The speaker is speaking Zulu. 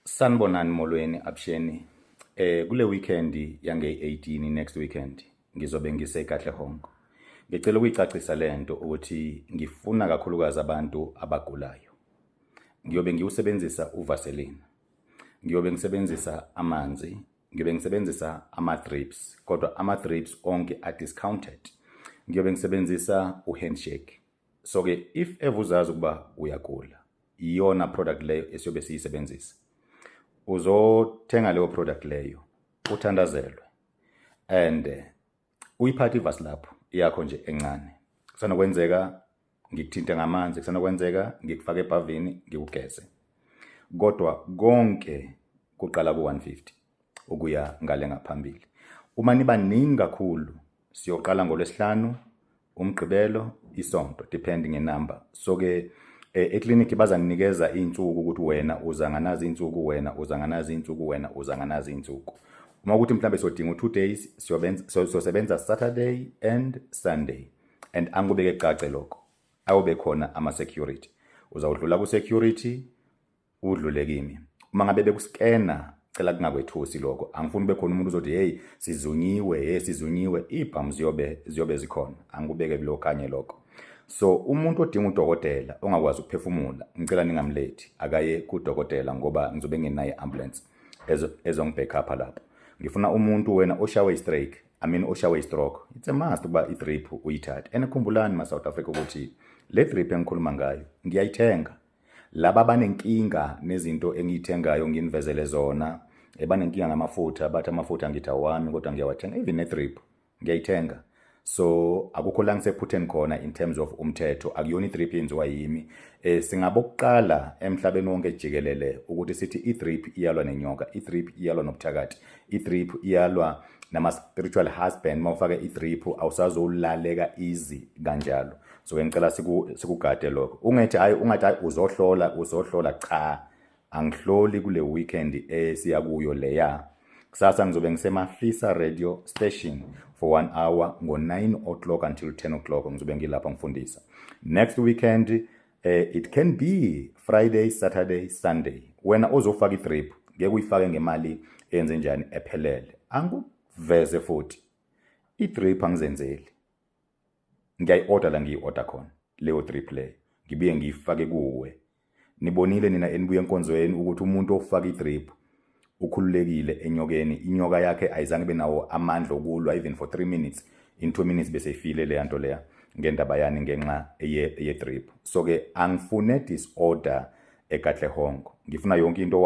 Sanibonani molweni abusheni. Kule weekend yange-18 next weekend ngizobe ngiseKatlehong. Ngicela ukuyicacisa lento ukuthi ngifuna kakhulukazi abantu abagulayo. Ngiyobe ngiusebenzisa uvaseline. Ngiyobe ngisebenzisa amanzi, ngiyobe ngisebenzisa ama-drips, kodwa ama-drips onke are-discounted. Ngiyobe ngisebenzisa uhandshake. So ke if evuzazi ukuba uyagula, iyona product leyo esiyobe siyisebenzisa. Uzothenga leyo product leyo, uthandazelwe, and uyiphathe ivasi lapho yakho nje encane. Kusenokwenzeka ngikuthinte ngamanzi, kusenokwenzeka ngikufake ebhavini ngikugeze. Kodwa konke kuqala ku-150 ukuya ngale ngaphambili. Uma niba ningi kakhulu, siyoqala ngoLwesihlanu, uMgqibelo, iSonto, depending ngenumber. So ke ekliniki bazanikeza insuku ukuthi wena uzanganazi insuku, wena uzanganazi insuku, wena uzanganazi insuku. Uma ukuthi mhlambe sodinga 2 days, siyosebenza Saturday and Sunday. And angubeke cace lokho. Awube khona ama-security. Uzawudlula ku-security, udlule kimi. Uma ngabe bekuskena, cela kungakwethusi lokho. Angifuni bekhona umuntu uzothi hey sizunyiwe, ibhamu ziyobe zikhona. Angubeke kulo kanye lokho. So umuntu odinga udokotela ongakwazi ukuphefumula, ngicela ningamlethi akaye kudokotela ngoba ngizobe nginayo ambulance ezongibackup lapha lapho. Ngifuna umuntu wena oshawe stroke, oshawe stroke. It's a must ukuba i-drip uyithathe. Enekhumbulani ma-South Africa ukuthi le drip engikhuluma ngayo ngiyayithenga. Laba abanenkinga nezinto engiyithengayo nginivezele zona, banenkinga ngamafutha, bathi amafutha ngithi awami kodwa ngiyawathenga. Even ne-drip ngiyayithenga. So akukho la ngisephutheni khona in terms of umthetho, akuyona i-drip yenziwa yimi. Singabokuqala emhlabeni wonke jikelele ukuthi sithi i-drip iyalwa nenyoka, i-drip iyalwa nobuthakathi, i-drip iyalwa nama-spiritual husband. Mawufake i-drip awusazowulaleka easy kanjalo. So ngicela sikugade lokho. Ungathi uzohlola, cha, angihloli kule weekend siya kuyo leya. Kusasa ngizobe ngiseMafisa radio station for 1 hour ngo-9 o'clock until 10 o'clock ngizobe ngilapha ngifundisa. Next weekend it can be Friday, Saturday, Sunday. Wena ozofaka i-drip ngeke uyifake ngemali enze njani ephelele. Anguveze futhi i-drip angizenzeli. Ngiyayi-order la ngiyi-order khona leyo drip leyo. Ngibuye ngiyifake kuwe. Nibonile nina enibuye enkonzweni ukuthi umuntu ofaka i-drip ukhululekile enyokeni. Inyoka yakhe ayizange benawo amandla okulwa even for 3 minutes. In 2 minutes bese ifile le nto leya ngendaba yani ngenxa ye drip. So ke angifune disorder eKatlehong. Ngifuna yonke into